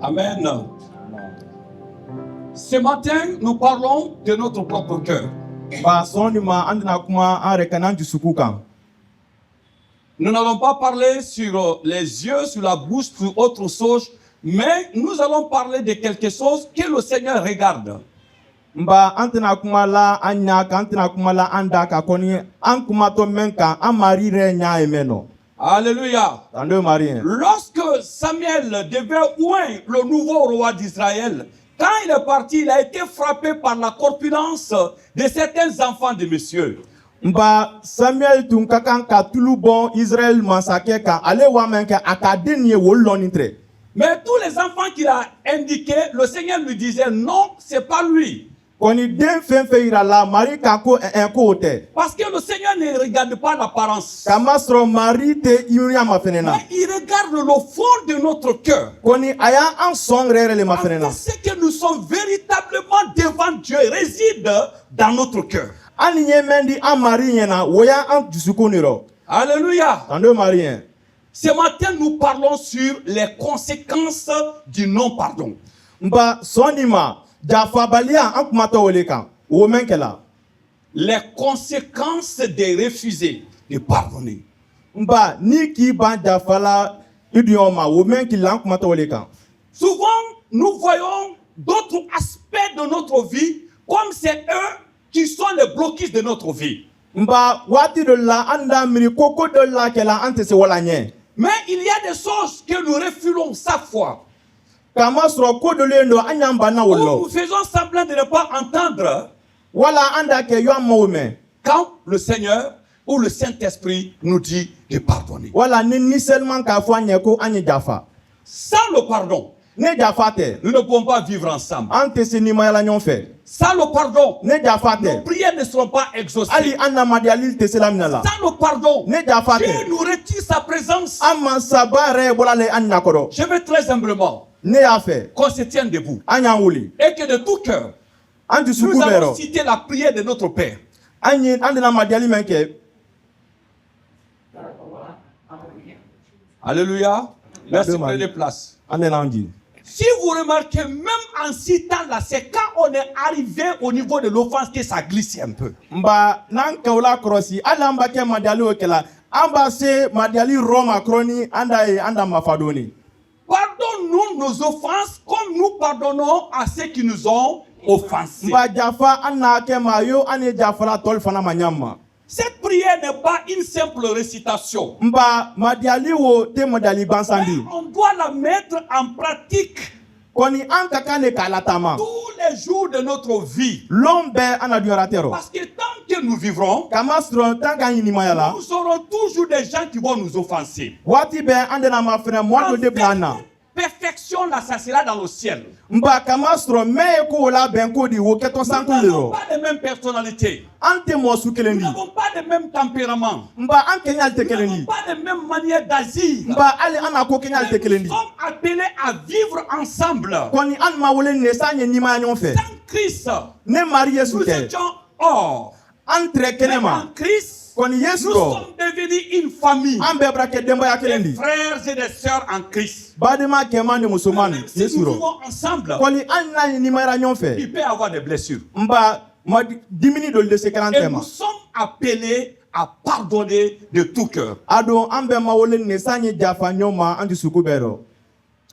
Amen. Ce matin, nous parlons de notre propre cœur. Nous n'allons pas parler sur les yeux, sur la bouche, sur autre chose, mais nous allons parler de quelque chose que le Seigneur regarde. Alléluia. Lorsque Samuel devait oindre le nouveau roi d'Israël, quand il est parti, il a été frappé par la corpulence de certains enfants de monsieur. Samuel Israël mais tous les enfants qu'il a indiqués, le Seigneur lui disait non, c'est pas lui. Parce que le Seigneur ne regarde pas l'apparence. Mais il regarde le fond de notre cœur. C'est que nous sommes véritablement devant Dieu, réside dans notre cœur. Alléluia. Ce matin, nous parlons sur les conséquences du non-pardon. Les conséquences de refuser de pardonner. Souvent, nous voyons d'autres aspects de notre vie comme c'est eux qui sont les blocages de notre vie. Mais il y a des choses que nous refusons chaque fois. Où nous faisons semblant de ne pas entendre quand le Seigneur ou le Saint-Esprit nous dit de pardonner. Sans le pardon, nous ne pouvons pas vivre ensemble. Sans le pardon, nos prières ne seront pas exaucées. Sans le pardon, Dieu nous retire sa présence. Je veux très humblement qu'on se tienne debout et que de tout cœur, nous allons citer la prière de notre Père. Alléluia. Merci pour les places. Si vous remarquez, même en citant là, c'est quand on est arrivé au niveau de l'offense que ça glisse un peu. Pardonne-nous nos offenses comme nous pardonnons à ceux qui nous ont offensés. Cette prière n'est pas une simple récitation. Mais on doit la mettre en pratique tous les jours de notre vie. Parce que tant que nous vivrons, nous aurons toujours des gens qui vont nous offenser. Perfection, là, ça sera dans le ciel. Nous n'avons pas les mêmes personnalités. Nous n'avons pas les mêmes tempéraments. Nous n'avons pas les mêmes manières d'agir. Nous sommes appelés à vivre ensemble. Sans Christ, nous étions hors. En Christ, nous sommes devenus une famille. Des frères et des sœurs en Christ. Même si nous vivons ensemble, il peut y avoir des blessures. Et nous sommes appelés à pardonner de tout cœur.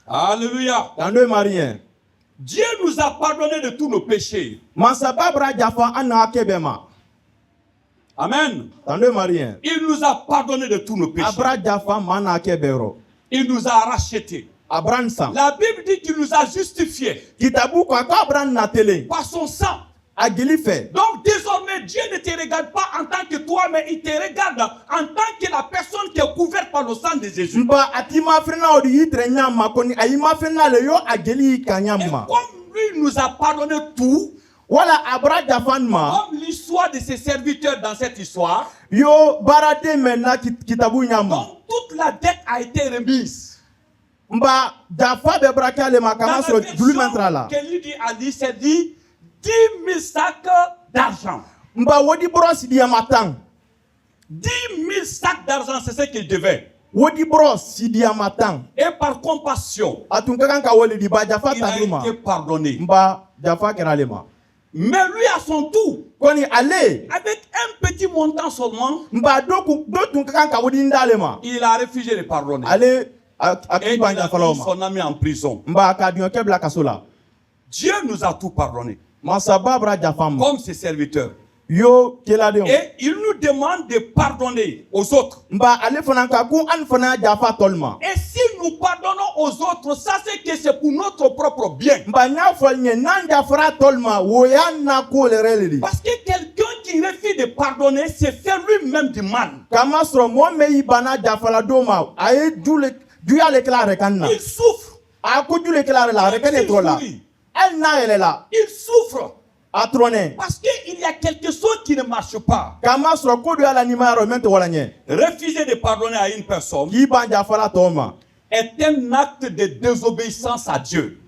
Alléluia. Dieu nous a pardonné de tous nos péchés. Amen. Il nous a pardonné de tous nos péchés. Il nous a rachetés. La Bible dit qu'il nous a justifiés par son sang. Donc désormais, Dieu ne te regarde pas en tant que toi, mais il te regarde en tant que la personne qui est couverte par le sang de Jésus. Et comme lui nous a pardonné tout, comme l'histoire de ses serviteurs dans cette histoire, donc toute la dette a été remise. Dans la version que lui dit Ali, c'est dit 10 000 sacs d'argent. 10 000 sacs d'argent, c'est ce qu'il devait. Et par compassion, il a été pardonné. Mais lui, à son tour, avec un petit montant seulement, il a refusé de pardonner. Et il a mis son ami en prison. Dieu nous a tout pardonné, comme ses serviteurs. Et il nous demande de pardonner aux autres. Et si nous pardonnons aux autres, ça c'est que c'est pour notre propre bien. Parce que quelqu'un qui refuse de pardonner, c'est faire lui-même du mal. Il souffre. Il souffre. Parce qu'il y a quelque chose qui ne marche pas. Refuser de pardonner à une personne est un acte de désobéissance à Dieu.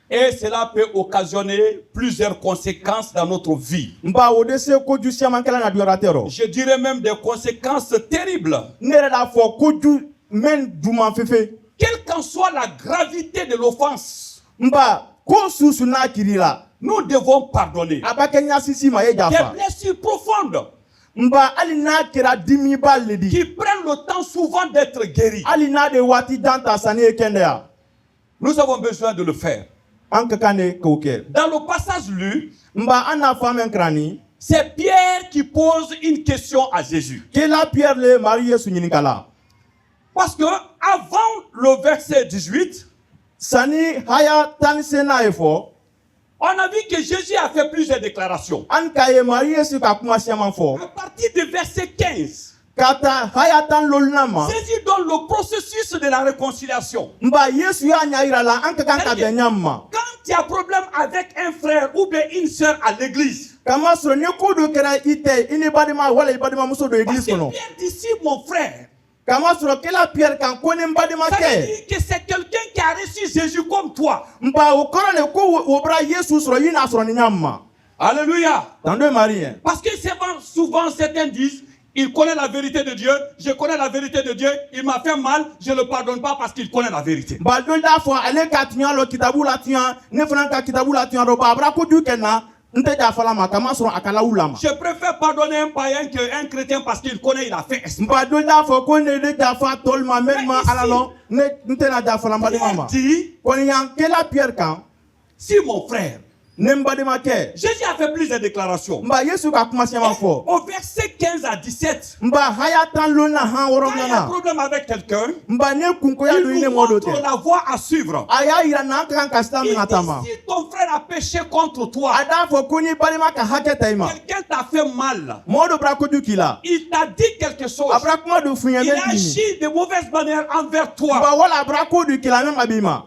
Et cela peut occasionner plusieurs conséquences dans notre vie. Je dirais même des conséquences terribles. Quelle qu'en soit la gravité de l'offense, nous devons pardonner. Des blessures profondes qui prennent le temps souvent d'être guéries. Nous avons besoin de le faire. Dans le passage lu, c'est Pierre qui pose une question à Jésus. Parce que avant le verset 18, on a vu que Jésus a fait plusieurs déclarations. À partir du verset 15, Jésus donne le processus de la réconciliation. Quand il y a problème avec un frère ou bien une soeur à l'église, parce que Pierre dit, si mon frère, ça veut dire que c'est quelqu'un qui a reçu Jésus comme toi. Alléluia. Parce que souvent certains disent, il connaît la vérité de Dieu, je connais la vérité de Dieu, il m'a fait mal, je ne le pardonne pas parce qu'il connaît la vérité. Je préfère pardonner un païen qu'un chrétien parce qu'il connaît, il a fait exprès. Si mon frère, Jésus a fait plusieurs déclarations. Au verset 15 à 17, quand il y a un problème avec quelqu'un, il nous montre la voie à suivre. Il dit, si ton frère a péché contre toi, quelqu'un t'a fait mal, il t'a dit quelque chose, il a agi de mauvaise manière envers toi.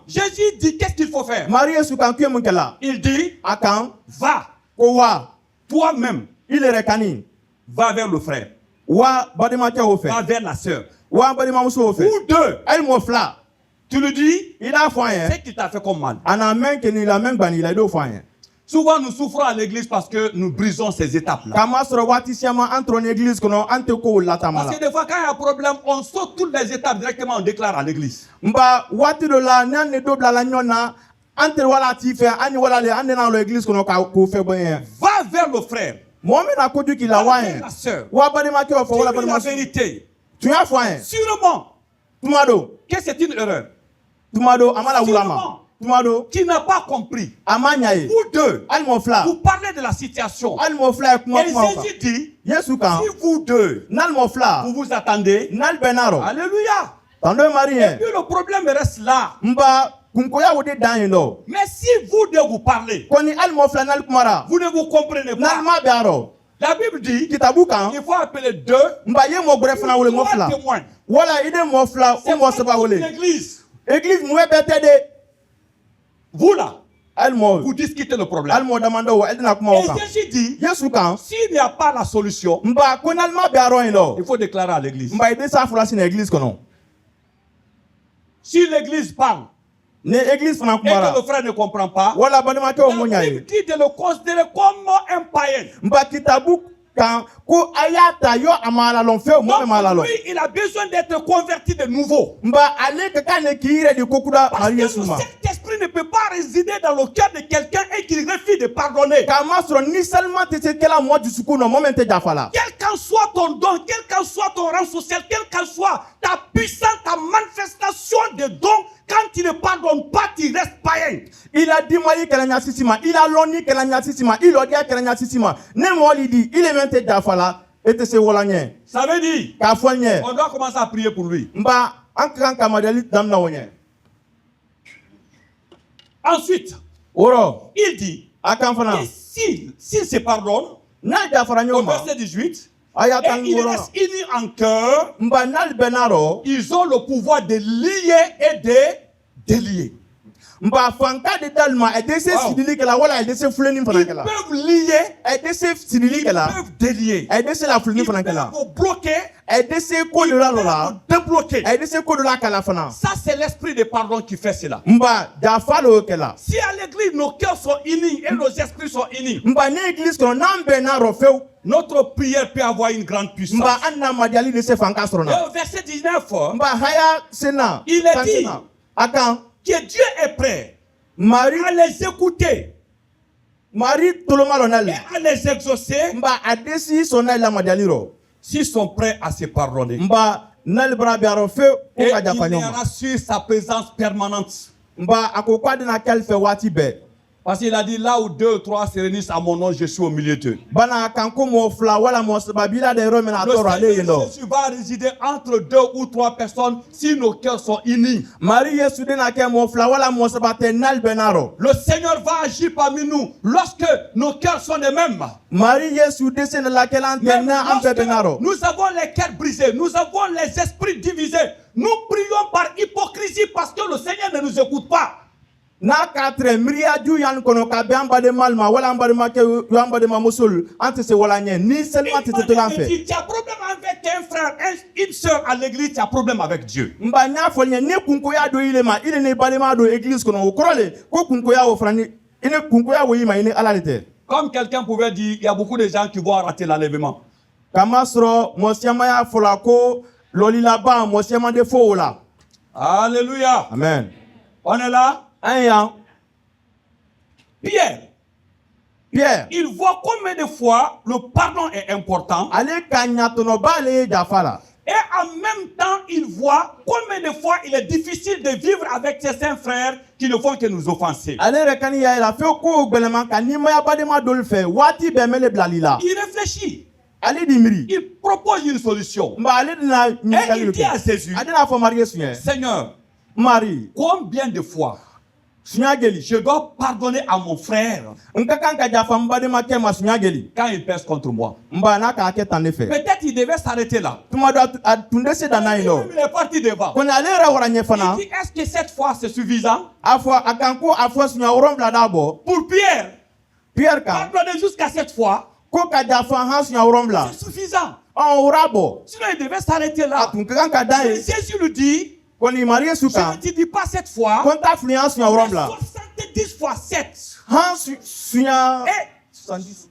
Jésus dit, qu'est-ce qu'il faut faire? Il dit, va, toi-même, va vers le frère, va vers la sœur, ou deux, tu lui dis c'est qu'il t'a fait comme mal. Souvent nous souffrons à l'église parce que nous brisons ces étapes-là. Parce que des fois quand il y a un problème, on saute toutes les étapes directement, on déclare à l'église. Va vers le frère. Va vers la sœur. Dis-lui la vérité. Sûrement que c'est une erreur. Sûrement qui n'a pas compris. Vous deux, vous parlez de la situation. Et Jésus dit, si vous deux, vous vous attendez, alléluia. Et puis le problème reste là. Mais si vous deux vous parlez, vous ne vous comprenez pas. La Bible dit qu'il faut appeler deux témoins. C'est pas l'église. Vous là, vous discutez le problème. Et Jésus dit, s'il n'y a pas la solution, il faut déclarer à l'église. Si l'église parle, et que le frère ne comprend pas, la Bible dit de le considérer comme un païen. quand ko ayata yo amala lon fe mo mala lon. Lui, il a besoin d'être converti de nouveau. Mba ale ka kane kire di kokuda Parce que le Yesu ma. Saint-Esprit ne peut pas résider dans le cœur de quelqu'un et qu'il refuse de pardonner. Kama soro ni seulement te se kela mo du suku no mo mente jafala. Quel qu'en soit ton don, quel qu'en soit ton rang social, quel qu'en soit ta puissance, ta manifestation de don, quand tu ne pardonnes pas, tu restes païen. Il a dit moi kela nya sisima, il a loni kela nya sisima, il a dit kela nya sisima. Ne mo li di, il est mente jafala et te se wolanye. Ça veut dire, Ka fonye. on doit commencer à prier pour lui. Mba ankan kamadali damna wonye. Ensuite, Oro il dit, akan fana. et s'il se pardonne, Na jafara au nyoma. verset 18, Ayatan et il ngoro. reste unis en cœur, Mba nal benaro. ils ont le pouvoir de lier et de délier. Mba fanka de dalma e dese Wow. sidili kala wala e dese fuleni fana Ils kala. peuvent lier, E dese sidili ils kala. peuvent délier. E dese la fuleni Ils fana peuvent kala. vous bloquer, E dese ko de la lola. débloquer. E dese ko de la kala fana. Ça, c'est l'esprit de pardon qui fait cela. Mba jafalo kala. Si à l'église, nos cœurs sont unis et nos esprits sont unis, Mba ne église ko nan benaro feu. notre prière peut avoir une grande puissance. Mba anna madiali de se fanka Et sorona. au verset 19, Mba haya sena. Il est dit. Kansena. Akan que Dieu est prêt Marie à les écouter Marie tolomalonal. et à les exaucer Mba adesi sona la madiali ro. s'ils sont prêts à se pardonner. Mba nal bra biaro feu Et ko ka il jafanyoma. ira sur sa présence permanente. Mba akokwa de na kel fe wati be. Parce qu'il a dit là où 2 ou 3 se réunissent à mon nom, je suis au milieu d'eux. Bana kanko mo fla wala mo sababila de rome na Le toro ale Seigneur yendo. Jésus va résider entre 2 ou 3 personnes si nos cœurs sont unis. Marie Yesu de na ke mo fla wala mo sabate nal benaro. Le Seigneur va agir parmi nous lorsque nos cœurs sont les mêmes. Marie Yesu de se la kel Mais antena ampe lorsque benaro. nous avons les cœurs brisés, nous avons les esprits divisés, nous prions par hypocrisie parce que le Seigneur ne nous écoute pas. Na katre mria ju yan kono ka be amba de malma wala amba de make yo amba de mamusul ante se wala nye ni seulement te te lan fait. Tu as problème avec un frère, une soeur à l'église, tu as problème avec Dieu. Mba nya fo nye ne kunko ya do ile ma ile ne balema do église kono o krole ko kunko ya o frani ine kunko ya wo yima ine alalite. Comme quelqu'un pouvait dire, il y a beaucoup de gens qui vont rater l'enlèvement. Kama sro mo siama ya fola ko lolila ba mo siama de fo la. Alléluia. Amen. On est là. Aya Pierre, Pierre il voit combien de fois le pardon est important. ale kanya tono bale jafala. Et en même temps, il voit combien de fois il est difficile de vivre avec ses saints frères qui ne font que nous offenser. Ale rekani ya la fe ko gbelema kan ni ma ya bade ma dol fe wati be mele blalila. Il réfléchit. Ale dimri. Il propose une solution. Mba ale na Et il dit à Jésus, ade na fo Marie Yesu Seigneur, Marie combien de fois sunya geli. je dois pardonner à mon frère Nka kan ka jafa mba de ma ke ma sunya geli. quand il pèse contre moi? Mba na ka ke tan ne fe. Peut-être il devait s'arrêter là. Tuma do tunde se dana ino. Il est parti devant. Kone ale ra wara nye fana. Il dit, est-ce que cette fois c'est suffisant? Afwa akanko afwa sunya oron blada bo. Pour Pierre, Pierre ka pardonner jusqu'à cette fois, ko ka jafa han sunya oron bla. c'est suffisant. On orabo. Sinon, il devait s'arrêter là. Atun kan ka Et dai. Jésus lui dit, Koni Marie Yesu je ka. ne te dis pas cette fois, Konta fluence sunya oron mais bla. 70 fois 7. Han sunya Et 70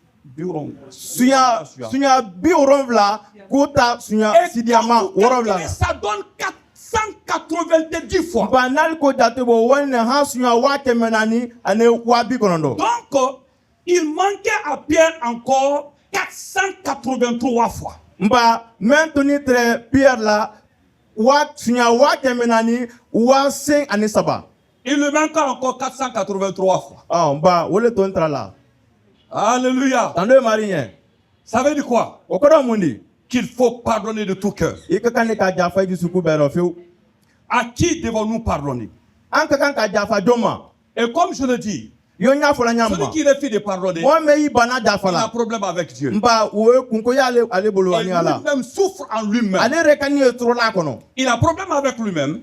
sunya bi oron bla kota sunya sidiama quand vous oron bla. calculez, ça donne 490 fois. Banal ko jate bo wonne han sunya wa kemenani ane wa bi konondo. Donc, il manquait à Pierre encore 483 fois. Mba mentoni tre Pierre la wa sunya wa kemenani wa 5 ane saba. Il lui manque encore 483 fois. Ah mba wole ton tra la. Alléluia. Tande Marie. Ça veut dire quoi? Okodo mundi. Qu'il faut pardonner de tout cœur. Ika kan ka jafa di suku bero fiu. À qui devons-nous pardonner? An kan ka jafa doma. Et comme je le dis, Yo nya fola nyamba. celui qui refuse de pardonner, Mo me yi bana jafa il a un la. problème avec Dieu. Mba wo kunko ya ale bolo Et ani ala. lui-même souffre en lui-même. Ale rekani e tro la kono. Il a un problème avec lui-même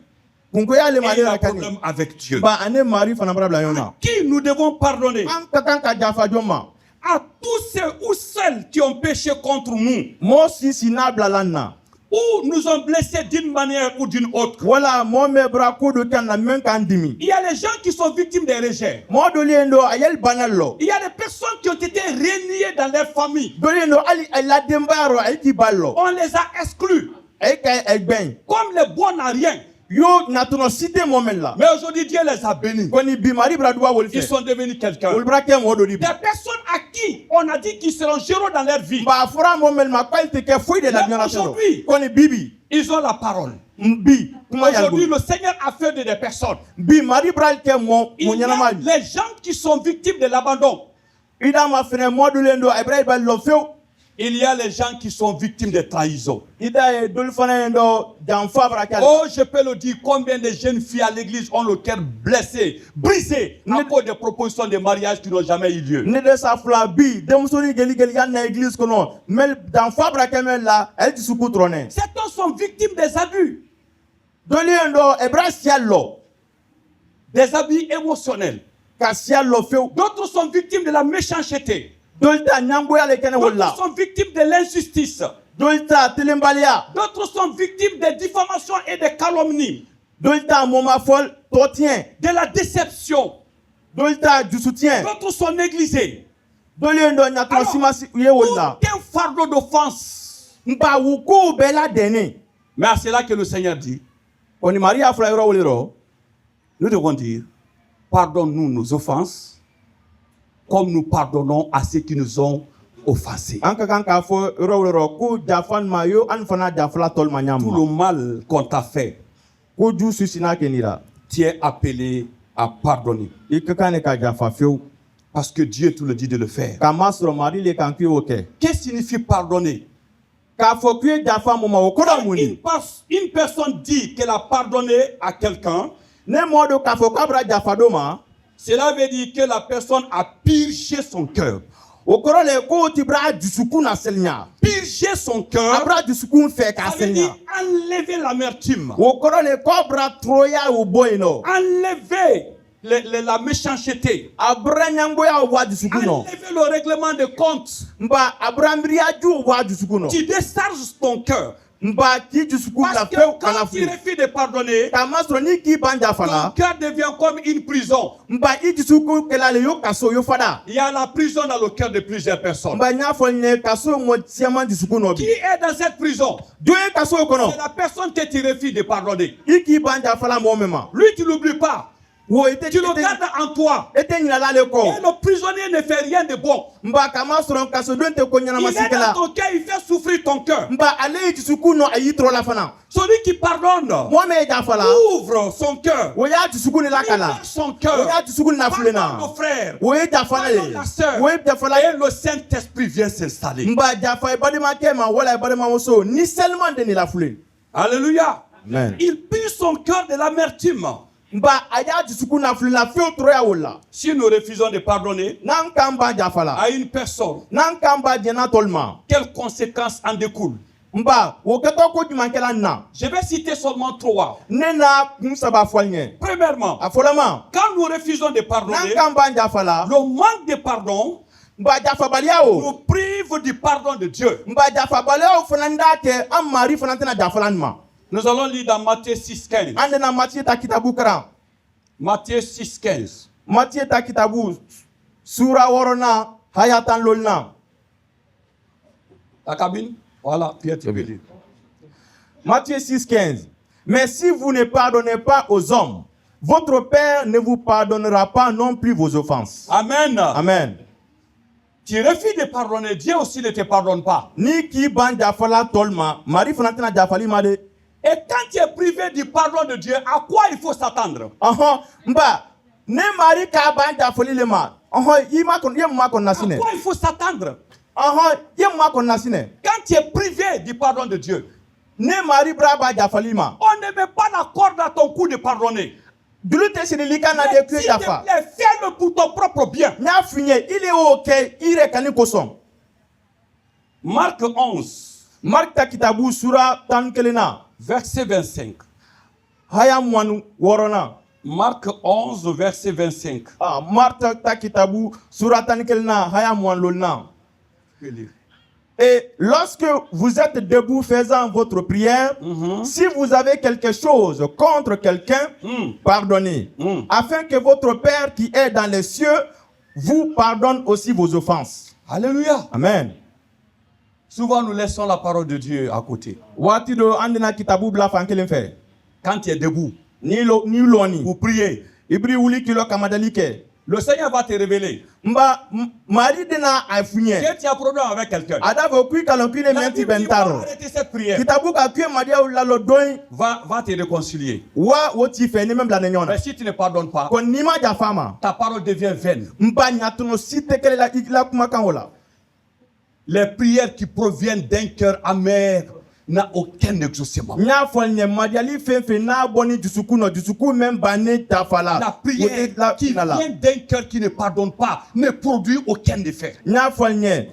Kunko ya le et male il a un rekani. problème avec Dieu. Ba ane Marie fana brabla yona. Qui nous devons pardonner? An kan ka jafa doma. À tous ceux ou celles qui ont péché contre nous. Mo si na blala na. ou nous ont blessés d'une manière ou d'une autre. Voilà, mon me brako do kan la men kan dimi. Il y a les gens qui sont victimes des rejets. Mo do liendo ayel banallo. Il y a des personnes qui ont été reniées dans leur famille. Do liendo ali la dembaro ay ki ballo. On les a exclus. Ay kay ay ben. Comme les bons à rien. Yo natuno cité moment là. Mais aujourd'hui Dieu les a bénis. Koni bi mari bradwa wol fe. Ils sont devenus quelqu'un. Wol brake mo do di. Des personnes à qui on a dit qu'ils seront généreux dans leur vie. Ba fora moment ma qualité que foi de la génération. Koni bibi. Ils ont la parole. Bi. Aujourd'hui, le Seigneur a fait de des personnes. Bi mari brake mo Il y a les gens qui sont victimes de l'abandon. Ida ma fene mo do lendo ay bray ba lo feu. Il y a les gens qui sont victimes de trahison. Oh, je peux le dire, combien de jeunes filles à l'église ont le cœur blessé, brisé, à cause des propositions de mariage qui n'ont jamais eu lieu. Certains sont victimes des abus. Des abus émotionnels. D'autres sont victimes de la méchanceté. D'autres sont victimes de l'injustice. D'autres sont victimes de diffamations et de calomnies. De la déception. D'autres sont négligés. Alors, aucun fardeau d'offense. Mais c'est là que le Seigneur dit, nous devons dire, pardonne-nous nos offenses, comme nous pardonnons à ceux qui nous ont offensés. Tout le mal qu'on t'a fait, tu es appelé à pardonner. Parce que Dieu te le dit de le faire. Qu'est-ce que signifie pardonner? Quand une personne dit qu'elle a pardonné à quelqu'un, cela veut dire que la personne a purgé son cœur. Purger son cœur, ça veut dire enlever l'amertume, enlever la méchanceté, enlever le règlement de compte. Tu décharges ton cœur. Parce que quand tu refuses de pardonner, ton cœur devient comme une prison. Il y a la prison dans le cœur de plusieurs personnes. Qui est dans cette prison? C'est la personne que tu refuses de pardonner. Lui, tu ne l'oublies pas. Tu le gardes en toi. Et le prisonnier ne fait rien de bon. Il est dans ton cœur, il fait souffrir ton cœur. Celui qui pardonne ouvre son cœur. Libère son cœur. Pardonne nos frères. Pardonne la sœur. Et le Saint-Esprit vient s'installer. Alléluia. Amen. Il purge son cœur de l'amertume. Si nous refusons de pardonner à une personne, quelles conséquences en découlent? Je vais citer seulement 3. Premièrement, quand nous refusons de pardonner, le manque de pardon nous prive du pardon de Dieu. Nous allons lire dans Matthieu 6,15. Matthieu 6,15. Matthieu takitabu sura worona hayatan lolna. La cabine? Voilà, Pierre, tu peux lire. Matthieu 6,15. Mais si vous ne pardonnez pas aux hommes, votre Père ne vous pardonnera pas non plus vos offenses. Amen. Amen. Tu refuses de pardonner, Dieu aussi ne te pardonne pas. Ni ki ban jafala tolma, mari fanatena jafali made. Et quand tu es privé du pardon de Dieu, à quoi il faut s'attendre? Mba, ne mari ka ban jafali lema. Yema kon nasine. À quoi il faut s'attendre? Yema kon nasine. Quand tu es privé du pardon de Dieu, ne mari braba jafali ma. On ne met pas la corde à ton cou de pardonner. Mais s'il te plaît, fais-le pour ton propre bien. Marc 11. Marc takitabu sura tankelena. Verset 25. Marc 11, verset 25. Marc takitabu sura tankelena hayamwan lolna. Et lorsque vous êtes debout faisant votre prière, si vous avez quelque chose contre quelqu'un, pardonnez, afin que votre Père qui est dans les cieux vous pardonne aussi vos offenses. Alléluia. Amen. Souvent, nous laissons la parole de Dieu à côté. Quand tu es debout pour prier, le Seigneur va te révéler que tu as problème avec quelqu'un. La Bible dit, va arrêter cette prière. Va te réconcilier. Mais si tu ne pardonnes pas, ta parole devient vaine. Les prières qui proviennent d'un cœur amer n'a aucun exaucement. La prière qui vient d'un cœur qui ne pardonne pas ne produit aucun effet. La prière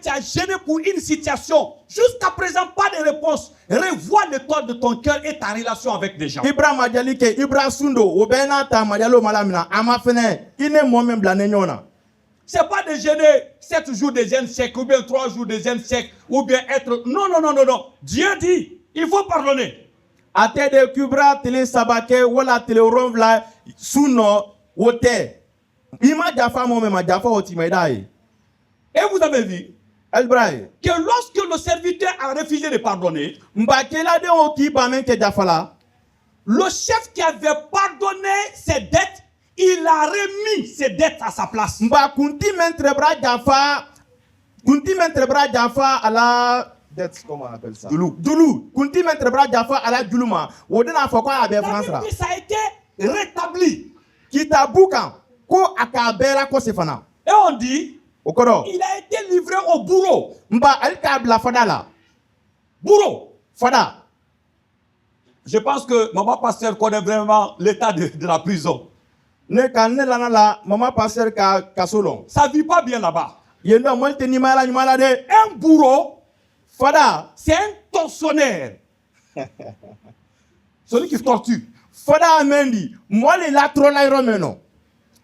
t'a gêné pour une situation. Jusqu'à présent, pas de réponse. Revois le toit de ton cœur et ta relation avec les gens. C'est pas de gêner 7 jours de jeûne sec ou bien 3 jours de jeûne sec ou bien être... Non. Dieu dit, il faut pardonner. Et vous avez vu que lorsque le serviteur a refusé de pardonner, le chef qui avait pardonné ses dettes, il a remis ses dettes à sa place. Comment on appelle ça? Doulou. Ça a été rétabli. Et on dit, il a été livré au bourreau. Bourreau. Je pense que maman pasteur connaît vraiment l'état de la prison. Ça ne vit pas bien là-bas. Un bourreau, c'est un tortionnaire. Celui qui torture.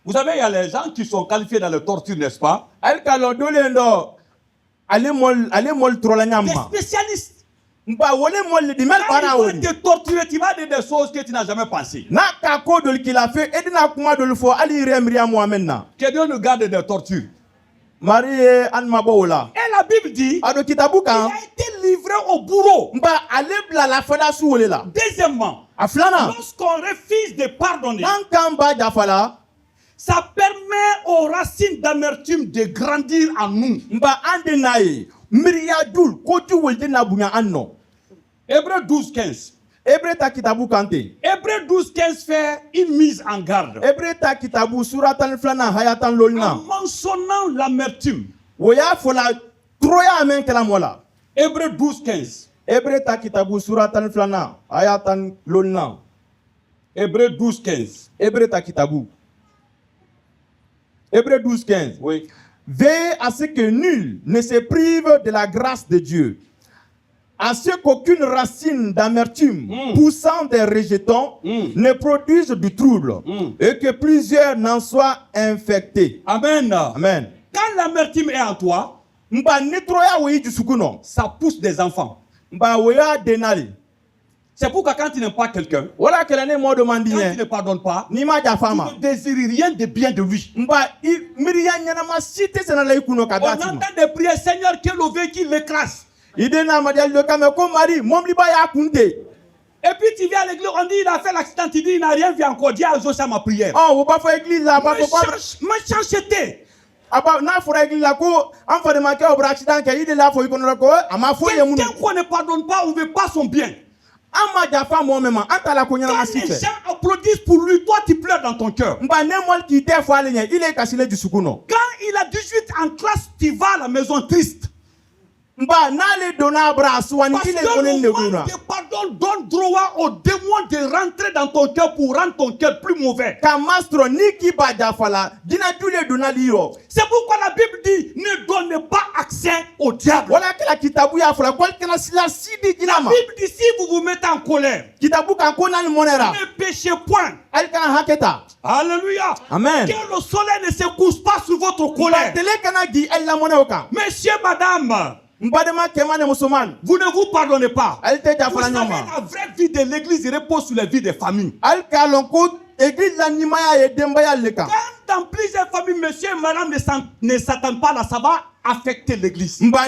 Vous savez, il y a les gens qui sont qualifiés dans le torture, n'est-ce pas? Des spécialistes. Il va te torturer, tu vas dire des choses que tu n'as jamais pensé. Que Dieu nous garde des tortures. Et la Bible dit, il a été livré au bourreau. Deuxièmement, lorsqu'on refuse de pardonner, ça permet aux racines d'amertume de grandir en nous. Hébreux 12:15. Hébreux 12:15 fait une mise en garde. En mentionnant l'amertume. Hébreux 12:15. Hébreux 12:15. Hébreux 12:15. Oui. Veillez à ce que nul ne se prive de la grâce de Dieu, à ce qu'aucune racine d'amertume poussant des rejetons ne produise du trouble et que plusieurs n'en soient infectés. Amen. Amen. Quand l'amertume est en toi, ça pousse des enfants. C'est pourquoi quand tu n'aimes pas quelqu'un, quand tu ne pardonnes pas, tu ne désires rien de bien de lui. On entend des prières, Seigneur, que le véhicule l'écrase. Et puis tu viens à l'église, on dit il a fait l'accident, tu dis il n'a rien vu encore, Dieu a exaucé ma prière. Méchanceté. Quelqu'un qu'on ne pardonne pas, on ne veut pas son bien. Quand les gens applaudissent pour lui, toi tu pleures dans ton cœur. Quand il a 18 en classe, tu vas à la maison triste. Parce que le moment de pardon donne droit au démon de rentrer dans ton cœur pour rendre ton cœur plus mauvais. C'est pourquoi la Bible dit ne donne pas accès au diable. La Bible dit si vous vous mettez en colère, ne péchez point. Alléluia. Amen. Que le soleil ne se couche pas sur votre colère. Monsieur, madame, vous ne vous pardonnez pas. Vous savez, la vraie vie de l'église repose sur la vie des familles. Quand dans plusieurs familles, monsieur et madame ne s'attendent pas là, ça va affecter l'église. Les gens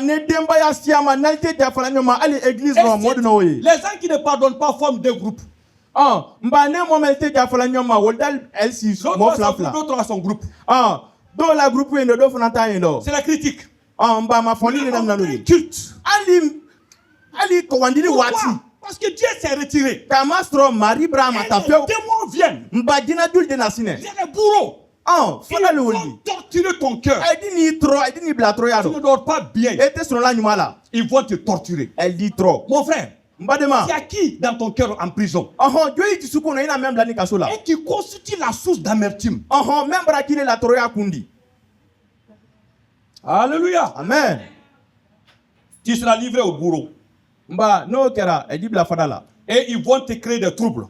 qui ne pardonnent pas forment deux groupes. D'autres à son groupe. C'est la critique. Culte. Pourquoi? Parce que Dieu s'est retiré. Et les démons viennent. Les bourreaux. Ils vont torturer ton cœur. Tu ne dors pas bien. Ils vont te torturer. Mon frère, il y a qui dans ton cœur en prison? Et qui constitue la source d'amertume. Alléluia. Amen. Tu seras livré au bourreau. Et ils vont te créer des troubles.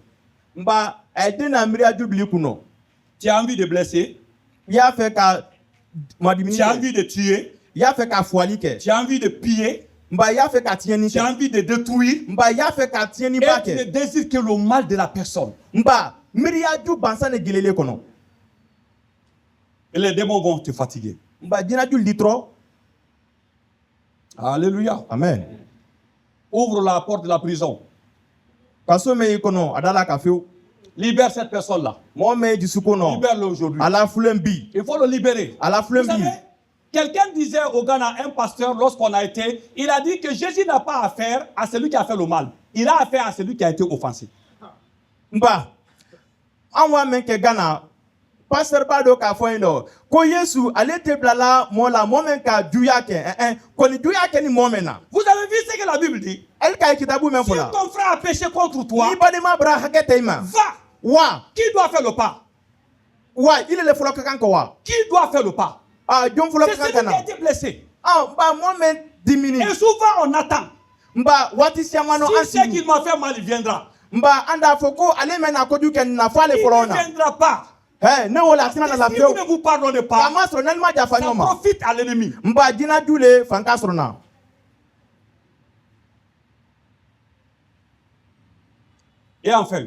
Tu as envie de blesser. Tu as envie de tuer. Tu as envie de piller. Tu as envie de détruire. Et tu ne désires que le mal de la personne. Et les démons vont te fatiguer. Alléluia. Amen. Ouvre la porte de la prison. Libère cette personne-là. Libère-le aujourd'hui. Il faut le libérer. Vous savez, quelqu'un disait au Ghana, un pasteur, lorsqu'on a été, il a dit que Jésus n'a pas affaire à celui qui a fait le mal. Il a affaire à celui qui a été offensé. Pasteur Bado ka foindo ko Yesu alete blala mola momen ka duyake ko ni duyake ni momena. Vous avez vu ce que la Bible dit? El ka kitabu men Si fola. ton frère a péché contre toi, Ni badema bra hakete ima. va. Wa Qui doit faire le pas? il le fola kan ko wa. Qui doit faire le pas? Jom fola C'est kan celui qui a kana. été blessé. Ba momen dimini. Et souvent on attend. Wati siamano Si c'est ansi. qu'il m'a fait mal, il viendra. Anda foko ale mena ko du ken na fale Il folona. ne viendra pas. Ne wala sina na la Si fio. vous ne vous pardonnez pas, Kamasro nalma ja ça fanyoma. profite à l'ennemi. Dina dule fankasrona. Et enfin,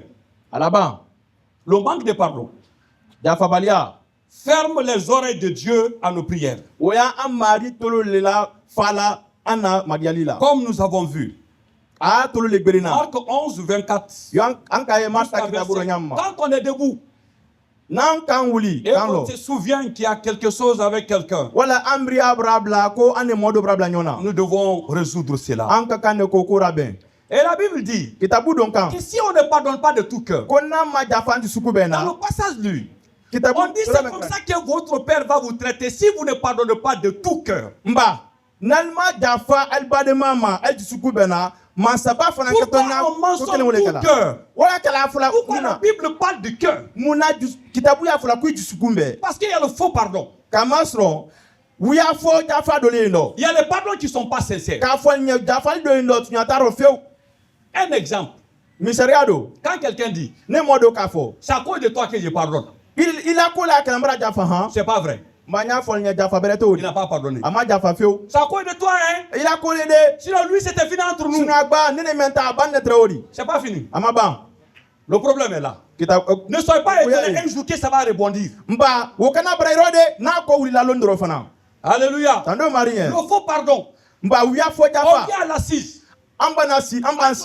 À la ban. le manque de pardon Jafabalia. ferme les oreilles de Dieu à nos prières. Oya amari tolo lela fala ana magialila. Comme nous avons vu. Tolo le gberina. Marc 11, 24. Yo ankaye marta Jusqu'à kitaburo verset. nyamma. Quand on est debout Nan kan wuli et kan on lo. se souvient qu'il y a quelque chose avec quelqu'un, Wala amri abrabla ko ane modo brabla nyona. nous devons résoudre cela. Anka kane ko raben. Et la Bible dit Kitabu donkan. que si on ne pardonne pas de tout cœur, Kona ma jafanti suku dans bena. le passage lui, Kitabu on dit c'est comme ça que votre Père va vous traiter si vous ne pardonnez pas de tout cœur. Nalma jafa albade mama el suku bena. Mansaba fana Pourquoi on mentionne tout cœur? Wala kala fula Pourquoi la Bible parle du cœur? Muna kitabu ya fula ku sukumbe. Parce qu'il y a le faux pardon. Kamasro we are for jafa dole no. Il y a les pardons qui ne sont pas sincères. Ka fo nya jafa dole no tunya taro feu. Un exemple. Miseriado. Quand quelqu'un dit, Ne modo ka fo. c'est à cause de toi que je pardonne. Il a kola kalambra jafa han. C'est pas vrai. Manya fo nya jafa bereto. Il n'a pas pardonné. Ama jafa feu. C'est à cause de toi, hein. Il a kolé de. Sinon, lui, c'était fini entre nous. Sunagba nene menta ban netre ori. C'est pas fini. Ama ban. Le problème est là. Kita Ne soyez pas étonné un jour que ça va rebondir. Mba wokana brairode na ko wuli la londro fana. Alléluia. Tando marien. Le faux pardon. Mba we are for On jafa. vient à l'assise. Ambansi.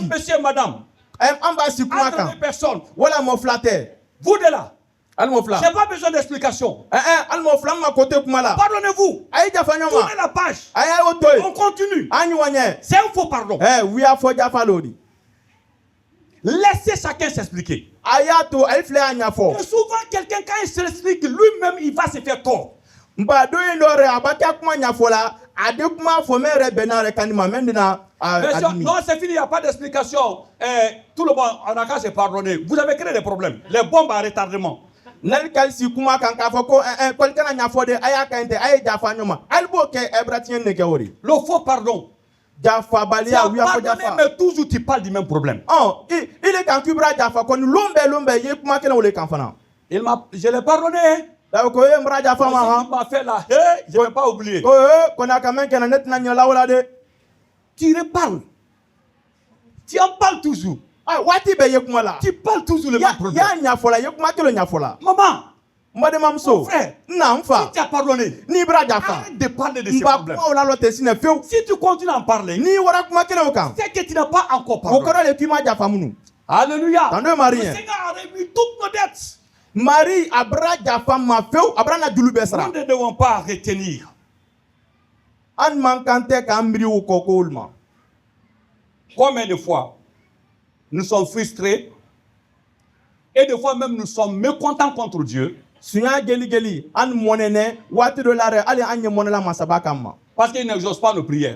Monsieur, madame. Ambasi Entre kumaka. deux personnes. Wala mo flatter. Vous de là. Almo Je fla. n'ai pas besoin d'explication. Almo fla ma côté kumala. Pardonnez-vous. Ayi jafa nyoma. Tournez la page. Ayi otoy. On continue. Anyi wanye. C'est un faux pardon. We are for jafa lodi. Laissez chacun s'expliquer. Ayato ayi fle anya fo. Et souvent, quelqu'un, quand il s'explique, lui-même, il va se faire tort. Mba do indore abaka kuma nya fola Non, c'est fini, il n'y a pas d'explication. Tout le monde, on a qu'à se pardonner. Vous avez créé des problèmes. Les bombes à retardement. Le faux pardon. Tu as pardonné, mais toujours tu parles du même problème. Je l'ai pardonné. Il m'a fait là, je ne vais pas oublier. Tu reparles. Tu en parles toujours. Tu parles toujours le même problème. Maman, mon frère, si tu as pardonné, arrête de parler de ces problèmes. Si tu continues à en parler, c'est que tu n'as pas encore pardonné. Alléluia. Le Seigneur a remis toutes nos dettes. Nous ne devons pas retenir. Combien de fois nous sommes frustrés et des fois même nous sommes mécontents contre Dieu parce qu'il n'exauce pas nos prières.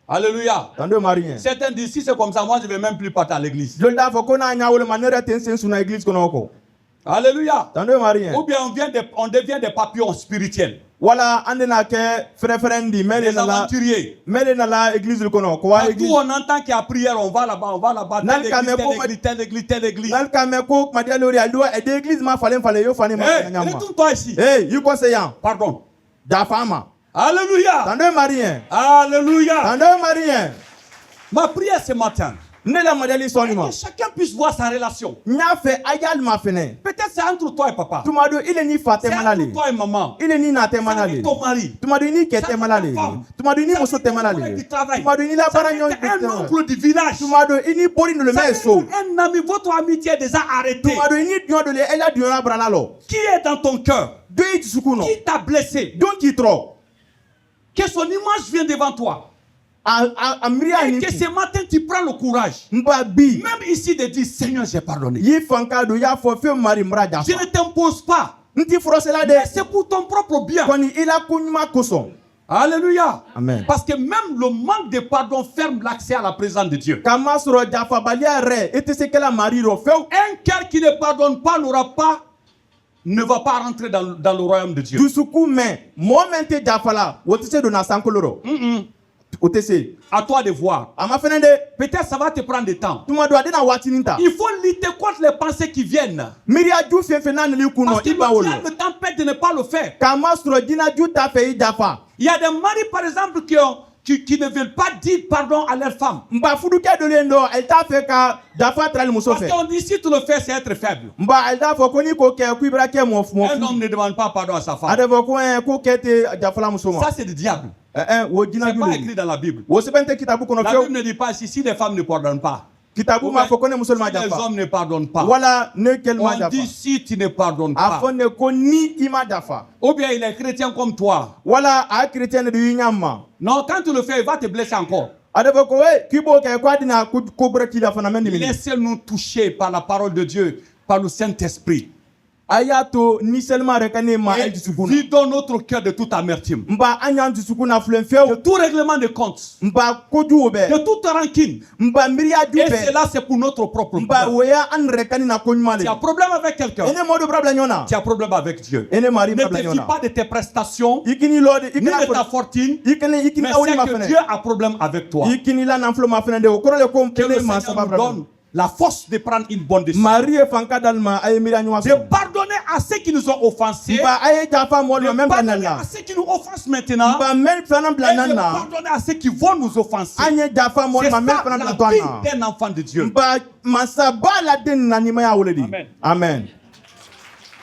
Alléluia. Certains disent si c'est comme ça, moi je ne vais même plus partir à l'église. Alléluia. Ou bien on devient des papillons spirituels. Voilà, des aventuriers. Partout on entend qu'il y a prière, on va là-bas, telle église. Retourne-toi ici. Pardon. Alléluia. Alléluia. Ma prière ce matin, que chacun puisse voir sa relation. Peut-être c'est entre toi et papa. C'est entre toi et maman. C'est avec ton mari. C'est avec ta femme. C'est un oncle du village. Un ami, votre amitié est déjà arrêtée. Qui est dans ton cœur? Qui t'a blessé? Que son image vienne devant toi. Et que ce matin tu prends le courage, même ici, de dire Seigneur, j'ai pardonné. Je ne t'impose pas, mais c'est pour ton propre bien. Alléluia. Amen. Parce que même le manque de pardon ferme l'accès à la présence de Dieu. Un cœur qui ne pardonne pas ne va pas rentrer dans le royaume de Dieu. À toi de voir. Peut-être ça va te prendre du temps. Il faut lutter contre les pensées qui viennent. Parce que le diable t'empêche de ne pas le faire. Il y a des maris par exemple qui ne veulent pas dire pardon à leur femme. Parce qu'on dit si tu le fais, c'est être faible. Un homme ne demande pas pardon à sa femme. Ça c'est le diable. C'est pas écrit dans la Bible. La Bible ne dit pas si les femmes ne pardonnent pas. Si les hommes ne pardonnent pas. On dit si tu ne pardonnes pas. Ou bien il est chrétien comme toi. Non, quand tu le fais, il va te blesser encore. Laissez-nous toucher par la parole de Dieu, par le Saint-Esprit. Vidons notre cœur de toute amertume, de tout règlement de compte, de toute rancune. Et cela c'est pour notre propre bien. Tu as problème avec quelqu'un, tu as problème avec Dieu. Ne te fie pas de tes prestations, ni de ta fortune, mais c'est que Dieu a problème avec toi. Que le Seigneur nous donne la force de prendre une bonne décision. De pardonner à ceux qui nous ont offensés. De pardonner à ceux qui nous offensent maintenant. Et de pardonner à ceux qui vont nous offenser. C'est ça la vie d'un enfant de Dieu. Amen.